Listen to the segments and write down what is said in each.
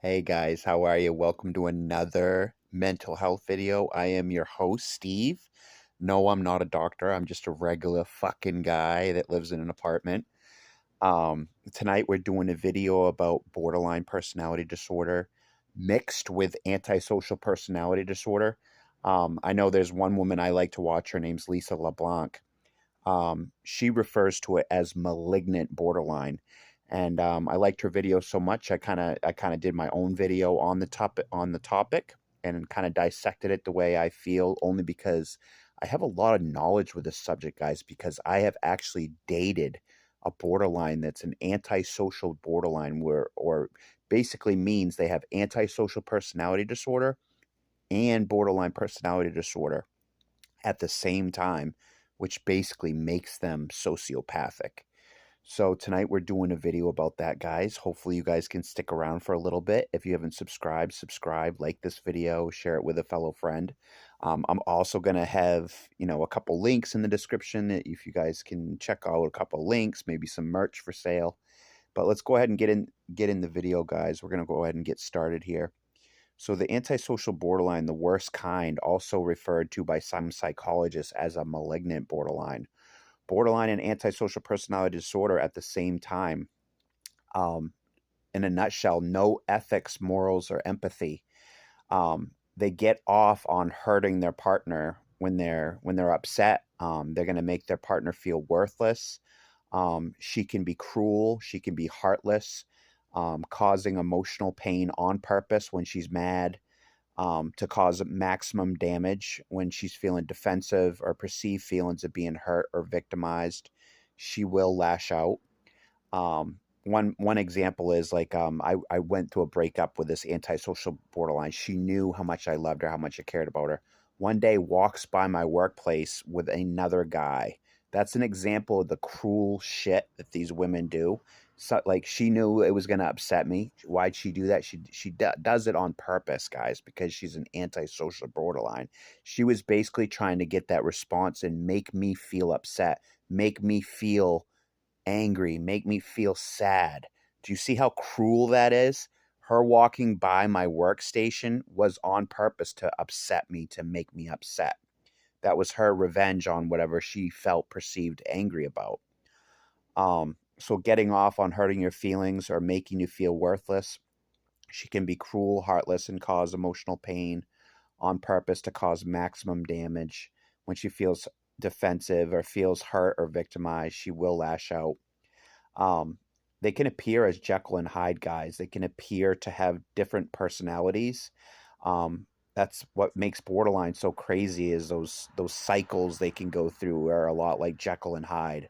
Hey guys, how are you? Welcome to another mental health video. I am your host, Steve. No, I'm not a doctor. I'm just a regular fucking guy that lives in an apartment. Tonight we're doing a video about borderline personality disorder mixed with antisocial personality disorder. I know there's one woman I like to watch. Her name's Lisa LeBlanc. She refers to it as malignant borderline. And I liked her video so much, I kind of did my own video on the topic and kind of dissected it the way I feel, only because I have a lot of knowledge with this subject, guys, because I have actually dated a borderline that's an antisocial borderline, or basically means they have antisocial personality disorder and borderline personality disorder at the same time, which basically makes them sociopathic. So tonight we're doing a video about that, guys. Hopefully you guys can stick around for a little bit. If you haven't subscribed, subscribe, like this video, share it with a fellow friend. I'm also going to have, a couple links in the description if you guys can check out a couple links, maybe some merch for sale. But let's go ahead and get in the video, guys. We're going to go ahead and get started here. So the antisocial borderline, the worst kind, also referred to by some psychologists as a malignant borderline. Borderline and antisocial personality disorder at the same time. In a nutshell, no ethics, morals, or empathy. They get off on hurting their partner when they're upset. They're going to make their partner feel worthless. She can be cruel. She can be heartless, causing emotional pain on purpose when she's mad, to cause maximum damage when she's feeling defensive or perceived feelings of being hurt or victimized. She will lash out. One example is like I went through a breakup with this antisocial borderline. She knew how much I loved her, how much I cared about her. One day walks by my workplace with another guy. That's an example of the cruel shit that these women do. So, like, she knew it was going to upset me. Why'd she do that? She does it on purpose, guys, because she's an antisocial borderline. She was basically trying to get that response and make me feel upset, make me feel angry, make me feel sad. Do you see how cruel that is? Her walking by my workstation was on purpose to upset me, to make me upset. That was her revenge on whatever she felt perceived angry about. So getting off on hurting your feelings or making you feel worthless, she can be cruel, heartless, and cause emotional pain on purpose to cause maximum damage. When she feels defensive or feels hurt or victimized, she will lash out. They can appear as Jekyll and Hyde, guys. They can appear to have different personalities. That's what makes borderline so crazy, is those cycles they can go through are a lot like Jekyll and Hyde.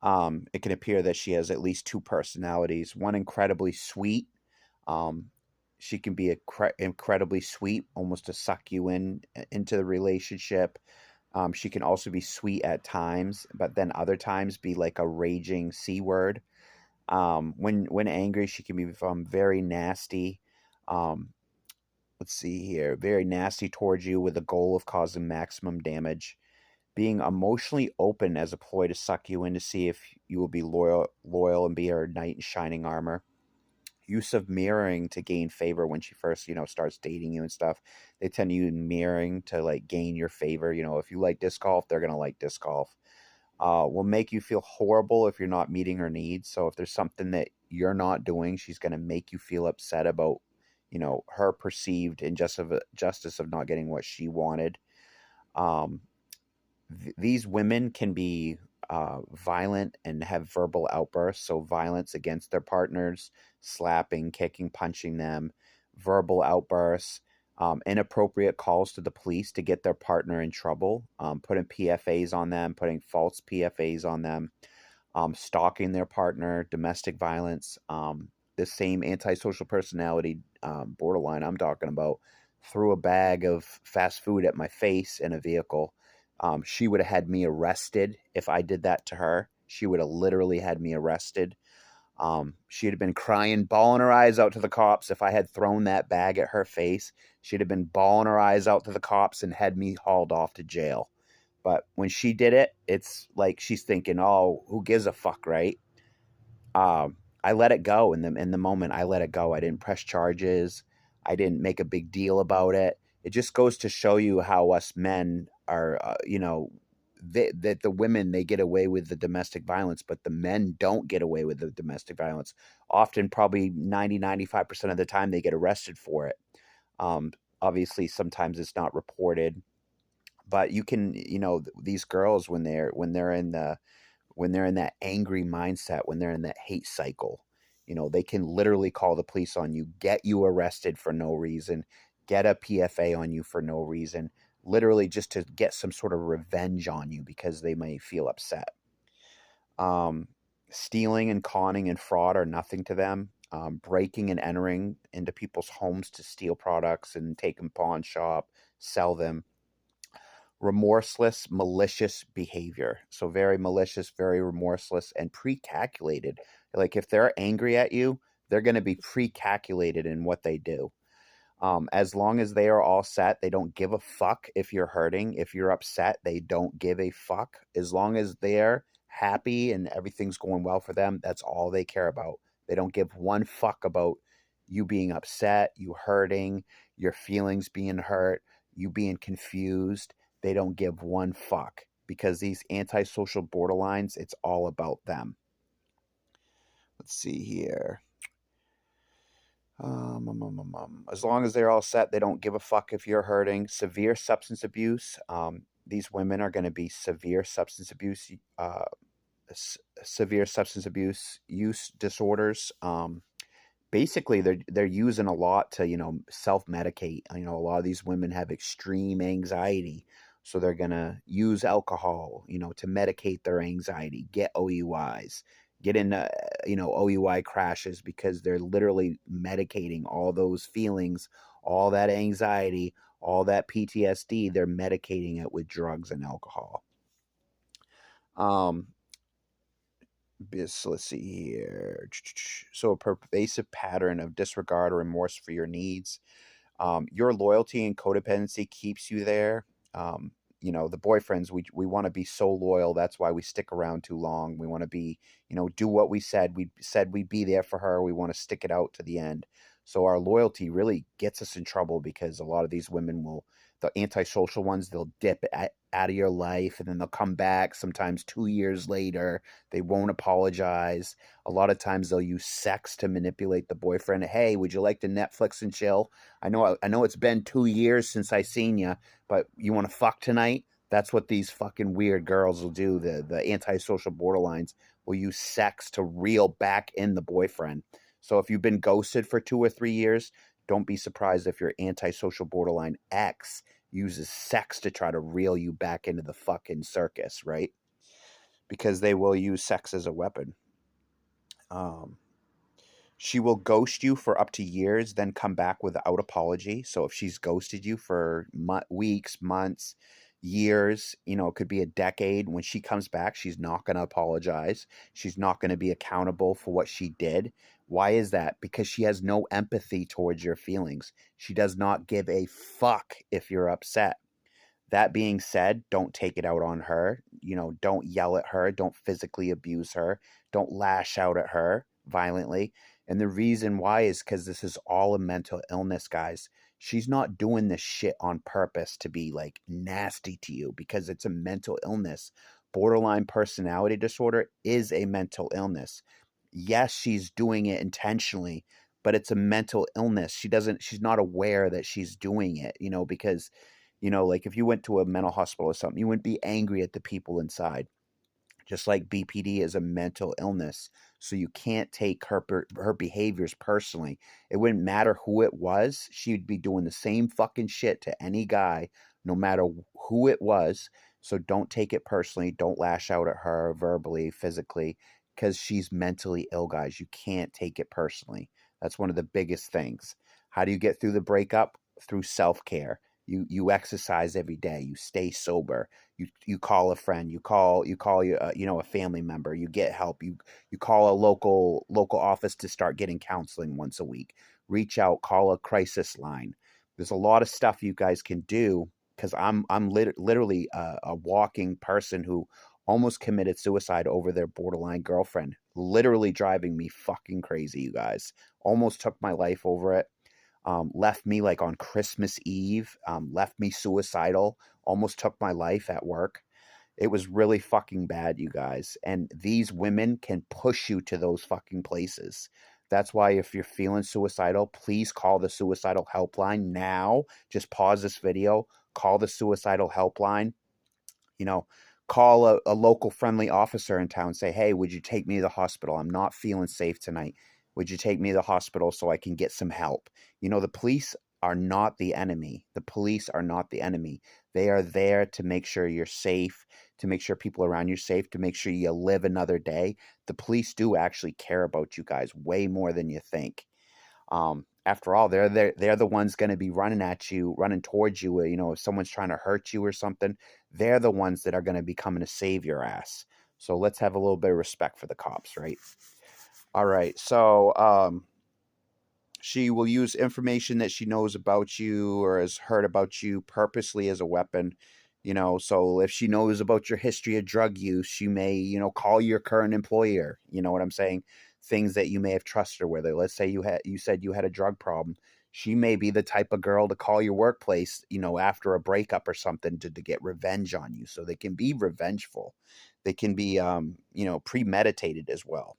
It can appear that she has at least two personalities. One incredibly sweet. She can be incredibly sweet, almost to suck you into the relationship. She can also be sweet at times, but then other times be like a raging C word. When angry, she can be very nasty. Let's see here. Very nasty towards you with the goal of causing maximum damage. Being emotionally open as a ploy to suck you in to see if you will be loyal and be her knight in shining armor. Use of mirroring to gain favor when she first, starts dating you and stuff. They tend to use mirroring to like gain your favor. If you like disc golf, they're gonna like disc golf. Will make you feel horrible if you're not meeting her needs. So if there's something that you're not doing, she's gonna make you feel upset about, her perceived injustice of not getting what she wanted. Um, these women can be violent and have verbal outbursts. So violence against their partners, slapping, kicking, punching them, verbal outbursts, inappropriate calls to the police to get their partner in trouble, putting PFAs on them, putting false PFAs on them, stalking their partner, domestic violence. The same antisocial personality borderline I'm talking about threw a bag of fast food at my face in a vehicle. She would have had me arrested if I did that to her. She would have literally had me arrested. She'd have been crying, bawling her eyes out to the cops if I had thrown that bag at her face. She'd have been bawling her eyes out to the cops and had me hauled off to jail. But when she did it, it's like she's thinking, oh, who gives a fuck, right? I I let it go in the moment. I let it go. I didn't press charges. I didn't make a big deal about it. It just goes to show you how us men are, that the women, they get away with the domestic violence, but the men don't get away with the domestic violence. Often, probably 95% of the time, they get arrested for it. Um, Obviously, sometimes it's not reported, but you can, these girls, when they're in that angry mindset, when they're in that hate cycle, they can literally call the police on you, get you arrested for no reason, get a PFA on you for no reason, literally just to get some sort of revenge on you because they may feel upset. Um, Stealing and conning and fraud are nothing to them. Breaking and entering into people's homes to steal products and take them pawn shop, sell them. Remorseless, malicious behavior. So very malicious, very remorseless, and pre-calculated. Like if they're angry at you, they're going to be pre-calculated in what they do. As long as they are all set, they don't give a fuck if you're hurting. If you're upset, they don't give a fuck. As long as they're happy and everything's going well for them, that's all they care about. They don't give one fuck about you being upset, you hurting, your feelings being hurt, you being confused. They don't give one fuck because these antisocial borderlines, it's all about them. Let's see here. As long as they're all set, they don't give a fuck if you're hurting. Severe substance abuse. These women are going to be severe substance abuse, severe substance abuse use disorders. Basically, they're using a lot to self medicate. A lot of these women have extreme anxiety, so they're gonna use alcohol to medicate their anxiety, get OUIs, get into OUI crashes because they're literally medicating all those feelings, all that anxiety, all that PTSD. They're medicating it with drugs and alcohol. um Let's see here. So a pervasive pattern of disregard or remorse for your needs. Your loyalty and codependency keeps you there. The boyfriends, we want to be so loyal. That's why we stick around too long. We want to be, do what we said. We said we'd be there for her. We want to stick it out to the end. So our loyalty really gets us in trouble because a lot of these women will, the antisocial ones, they'll dip out of your life and then they'll come back sometimes 2 years later. They won't apologize. A lot of times they'll use sex to manipulate the boyfriend. Hey, would you like to Netflix and chill? I know it's been 2 years since I seen you, but you want to fuck tonight? That's what these fucking weird girls will do. The antisocial borderlines will use sex to reel back in the boyfriend. So if you've been ghosted for 2 or 3 years, don't be surprised if your antisocial borderline ex uses sex to try to reel you back into the fucking circus, right? Because they will use sex as a weapon. Um, She will ghost you for up to years, then come back without apology. So if she's ghosted you for weeks, months, years, it could be a decade. When she comes back, she's not going to apologize. She's not going to be accountable for what she did. Why is that? Because she has no empathy towards your feelings. She does not give a fuck if you're upset. That being said, don't take it out on her. Don't yell at her. Don't physically abuse her. Don't lash out at her violently. And the reason why is because this is all a mental illness, guys. She's not doing this shit on purpose to be like nasty to you because it's a mental illness. Borderline personality disorder is a mental illness. Yes, she's doing it intentionally, but it's a mental illness. She's not aware that she's doing it, because like if you went to a mental hospital or something, you wouldn't be angry at the people inside. Just like BPD is a mental illness, so you can't take her behaviors personally. It wouldn't matter who it was; she'd be doing the same fucking shit to any guy, no matter who it was. So don't take it personally. Don't lash out at her verbally, physically, because she's mentally ill, guys. You can't take it personally. That's one of the biggest things. How do you get through the breakup? Through self-care. You exercise every day. You stay sober. You call a friend. You call a family member. You get help. You call a local office to start getting counseling once a week. Reach out. Call a crisis line. There's a lot of stuff you guys can do because I'm literally a walking person who almost committed suicide over their borderline girlfriend. Literally driving me fucking crazy, you guys. Almost took my life over it. Left me like on Christmas Eve. Left me suicidal. Almost took my life at work. It was really fucking bad, you guys. And these women can push you to those fucking places. That's why if you're feeling suicidal, please call the suicidal helpline now. Just pause this video, call the suicidal helpline. You know, call a local friendly officer in town. Say, hey, would you take me to the hospital? I'm not feeling safe tonight. Would you take me to the hospital so I can get some help? You know, the police are not the enemy. The police are not the enemy. They are there to make sure you're safe, to make sure people around you are safe, to make sure you live another day. The police do actually care about you guys way more than you think. After all, they're the ones going to be running at you, running towards you. You know, if someone's trying to hurt you or something, they're the ones that are going to be coming to save your ass. So let's have a little bit of respect for the cops, right? All right. So she will use information that she knows about you or has heard about you purposely as a weapon. You know, so if she knows about your history of drug use, she may, you know, call your current employer. You know what I'm saying? Things that you may have trusted her with. Let's say you said you had a drug problem. She may be the type of girl to call your workplace, you know, after a breakup or something to get revenge on you. So they can be revengeful. They can be, you know, premeditated as well.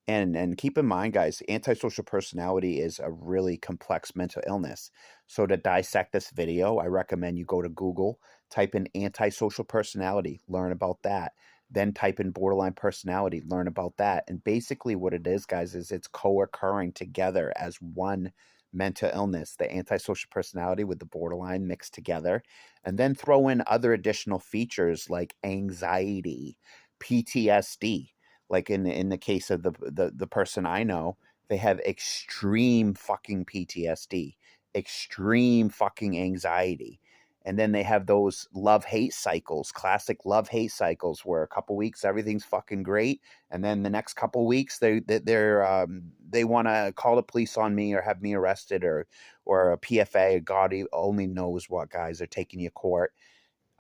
And keep in mind, guys, antisocial personality is a really complex mental illness. So to dissect this video, I recommend you go to Google, type in antisocial personality, learn about that. Then type in borderline personality, learn about that. And basically what it is, guys, is it's co-occurring together as one mental illness, the antisocial personality with the borderline mixed together. And then throw in other additional features like anxiety, PTSD. Like in the case of the person I know, they have extreme fucking PTSD, extreme fucking anxiety. And then they have those love-hate cycles, classic love-hate cycles, where a couple weeks everything's fucking great, and then the next couple weeks they want to call the police on me or have me arrested or a PFA. God only knows what, guys. They're taking you to court.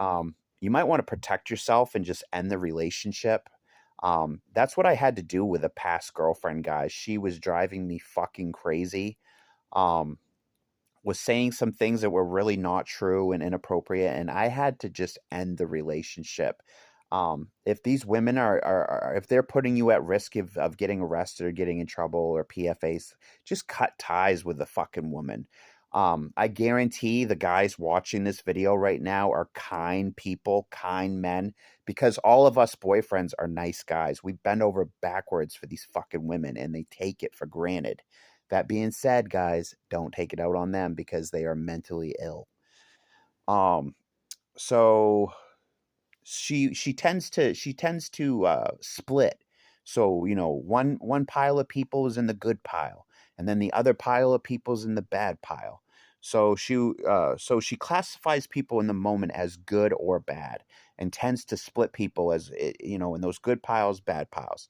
You might want to protect yourself and just end the relationship. That's what I had to do with a past girlfriend, guys. She was driving me fucking crazy. Um, was saying some things that were really not true and inappropriate, and I had to just end the relationship. If these women are if they're putting you at risk of getting arrested or getting in trouble or PFAs, just cut ties with the fucking woman. I guarantee the guys watching this video right now are kind people, kind men, because all of us boyfriends are nice guys. We bend over backwards for these fucking women and they take it for granted. That being said, guys, don't take it out on them because they are mentally ill. Um, so she tends to split. So, you know, one pile of people is in the good pile, and then the other pile of people is in the bad pile. So she classifies people in the moment as good or bad, and tends to split people as you know, in those good piles, bad piles.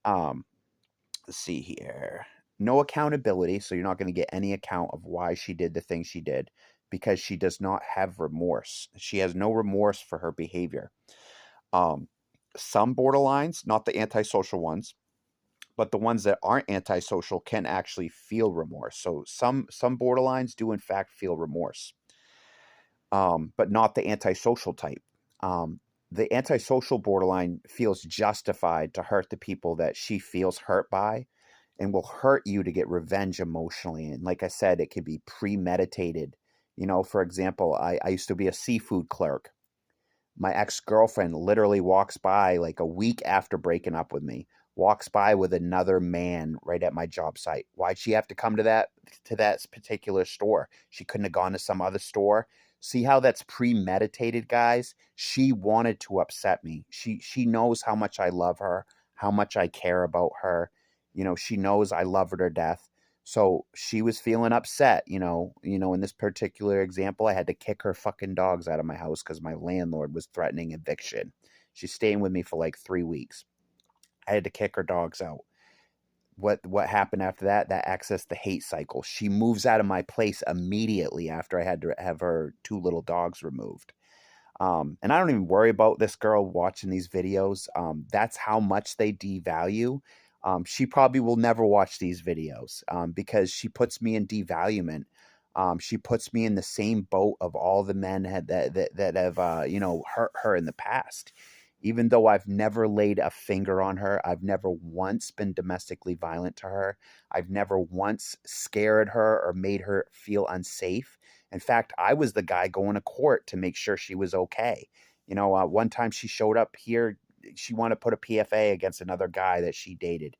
Um, let's see here. No accountability, so you're not going to get any account of why she did the thing she did because she does not have remorse. She has no remorse for her behavior. Um, some borderlines, not the antisocial ones, but the ones that aren't antisocial can actually feel remorse. So some borderlines do in fact feel remorse, but not the antisocial type. The antisocial borderline feels justified to hurt the people that she feels hurt by and will hurt you to get revenge emotionally. And like I said, it could be premeditated. You know, for example, I used to be a seafood clerk. My ex-girlfriend literally walks by like a week after breaking up with me, walks by with another man right at my job site. Why'd she have to come to that particular store? She couldn't have gone to some other store. See how that's premeditated, guys? She wanted to upset me. She knows how much I love her, how much I care about her. You know, she knows I love her to death. So she was feeling upset, in this particular example, I had to kick her fucking dogs out of my house because my landlord was threatening eviction. She's staying with me for like 3 weeks. I had to kick her dogs out. What happened after that? That accessed the hate cycle. She moves out of my place immediately after I had to have her two little dogs removed. And I don't even worry about this girl watching these videos. That's how much they devalue. She probably will never watch these videos because she puts me in devaluement. She puts me in the same boat of all the men that have hurt her in the past. Even though I've never laid a finger on her, I've never once been domestically violent to her. I've never once scared her or made her feel unsafe. In fact, I was the guy going to court to make sure she was okay. One time she showed up here, she wanted to put a PFA against another guy that she dated.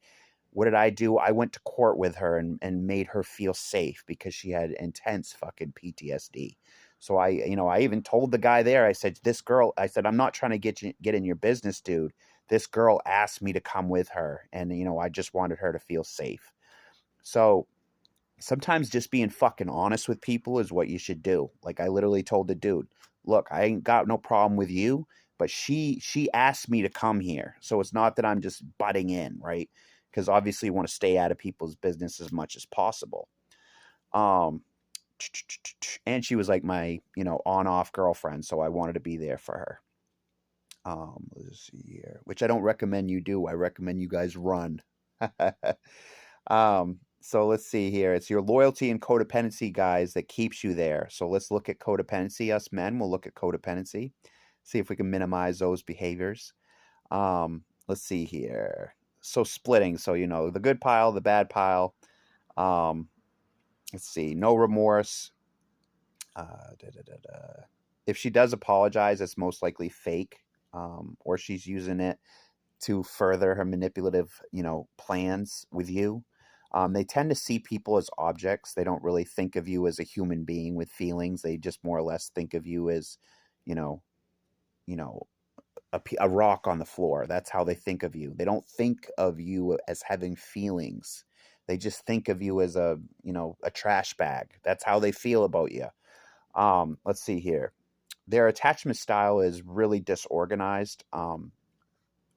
What did I do? I went to court with her and made her feel safe because she had intense fucking PTSD. So I even told the guy there, I said, this girl, I said, I'm not trying to get in your business, dude. This girl asked me to come with her. And, I just wanted her to feel safe. So sometimes just being fucking honest with people is what you should do. Like I literally told the dude, look, I ain't got no problem with you, but she asked me to come here. So it's not that I'm just butting in, right? Because obviously you want to stay out of people's business as much as possible. Um and she was like my, on-off girlfriend, so I wanted to be there for her. Let's see here, which I don't recommend you do. I recommend you guys run. So let's see here. It's your loyalty and codependency, guys, that keeps you there. So let's look at codependency. Us men will look at codependency, see if we can minimize those behaviors. Let's see here. So splitting. So, the good pile, the bad pile. Let's see. No remorse. If she does apologize, it's most likely fake, or she's using it to further her manipulative, plans with you. They tend to see people as objects. They don't really think of you as a human being with feelings. They just more or less think of you as, you know, you know, a rock on the floor. That's how they think of you. They don't think of you as having feelings. They just think of you as a trash bag. That's how they feel about you. Let's see here. Their attachment style is really disorganized.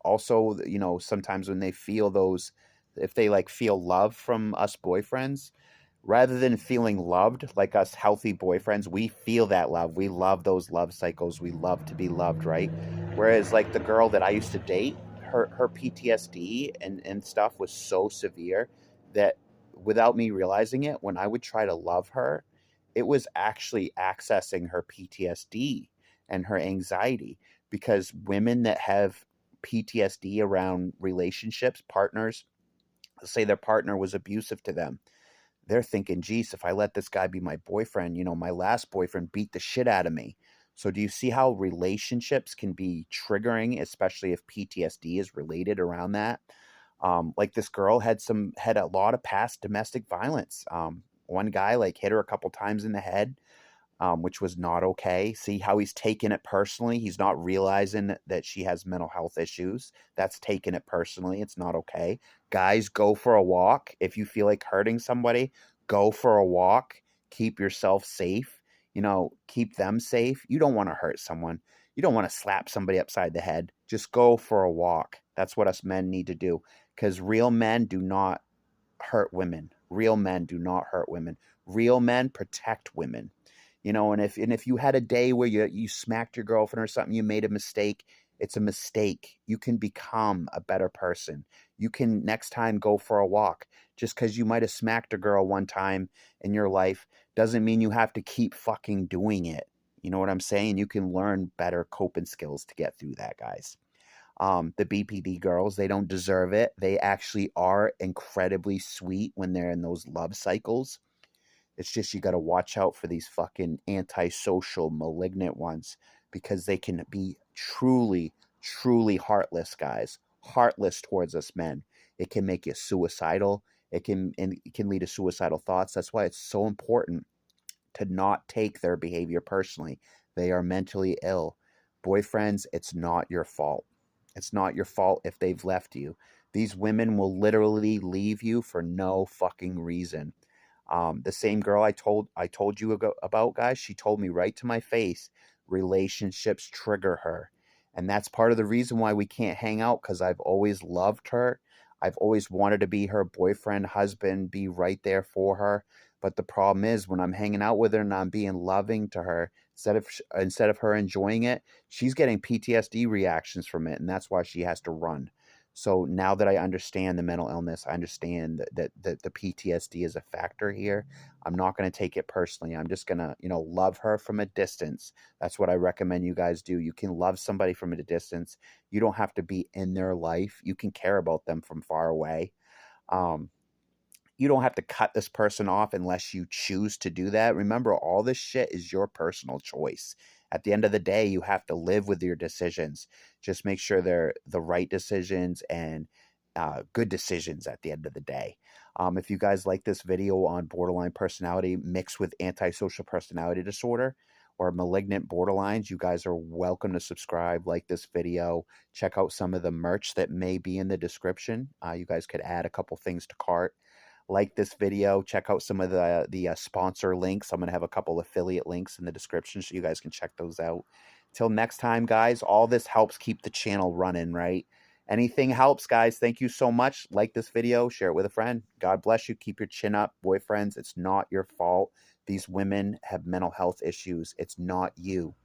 Also, sometimes when they feel those, if they like feel love from us boyfriends, rather than feeling loved like us healthy boyfriends, we feel that love. We love those love cycles. We love to be loved, right? Whereas like the girl that I used to date, her PTSD and stuff was so severe that without me realizing it, when I would try to love her, it was actually accessing her PTSD and her anxiety, because women that have PTSD around relationships, partners, say their partner was abusive to them, they're thinking, geez, if I let this guy be my boyfriend, my last boyfriend beat the shit out of me. So do you see how relationships can be triggering, especially if PTSD is related around that? Like this girl had a lot of past domestic violence. One guy like hit her a couple times in the head, which was not okay. See how he's taking it personally. He's not realizing that she has mental health issues. That's taking it personally. It's not okay. Guys, go for a walk. If you feel like hurting somebody, go for a walk. Keep yourself safe. Keep them safe. You don't want to hurt someone. You don't want to slap somebody upside the head. Just go for a walk. That's what us men need to do, because real men do not hurt women. Real men do not hurt women. Real men protect women. And if you had a day where you smacked your girlfriend or something, you made a mistake, it's a mistake. You can become a better person. You can next time go for a walk. Just because you might have smacked a girl one time in your life doesn't mean you have to keep fucking doing it. You know what I'm saying? You can learn better coping skills to get through that, guys. The BPD girls, they don't deserve it. They actually are incredibly sweet when they're in those love cycles. It's just you got to watch out for these fucking antisocial, malignant ones, because they can be truly, truly heartless, guys. Heartless towards us men. It can make you suicidal. It can lead to suicidal thoughts. That's why it's so important to not take their behavior personally. They are mentally ill. Boyfriends, it's not your fault. It's not your fault if they've left you. These women will literally leave you for no fucking reason. The same girl I told you about, guys, she told me right to my face, relationships trigger her. And that's part of the reason why we can't hang out, because I've always loved her. I've always wanted to be her boyfriend, husband, be right there for her. But the problem is when I'm hanging out with her and I'm being loving to her, instead of her enjoying it, she's getting PTSD reactions from it, and that's why she has to run. So now that I understand the mental illness, I understand that the PTSD is a factor here. I'm not going to take it personally. I'm just going to, love her from a distance. That's what I recommend you guys do. You can love somebody from a distance. You don't have to be in their life. You can care about them from far away. Um, you don't have to cut this person off unless you choose to do that. Remember, all this shit is your personal choice. At the end of the day, you have to live with your decisions. Just make sure they're the right decisions and good decisions at the end of the day. If you guys like this video on borderline personality mixed with antisocial personality disorder or malignant borderlines, you guys are welcome to subscribe, like this video, check out some of the merch that may be in the description. You guys could add a couple things to cart. Like this video, check out some of the sponsor links. I'm going to have a couple affiliate links in the description so you guys can check those out. Till next time, guys, all this helps keep the channel running, right? Anything helps, guys. Thank you so much. Like this video, share it with a friend. God bless you. Keep your chin up, boyfriends. It's not your fault. These women have mental health issues. It's not you.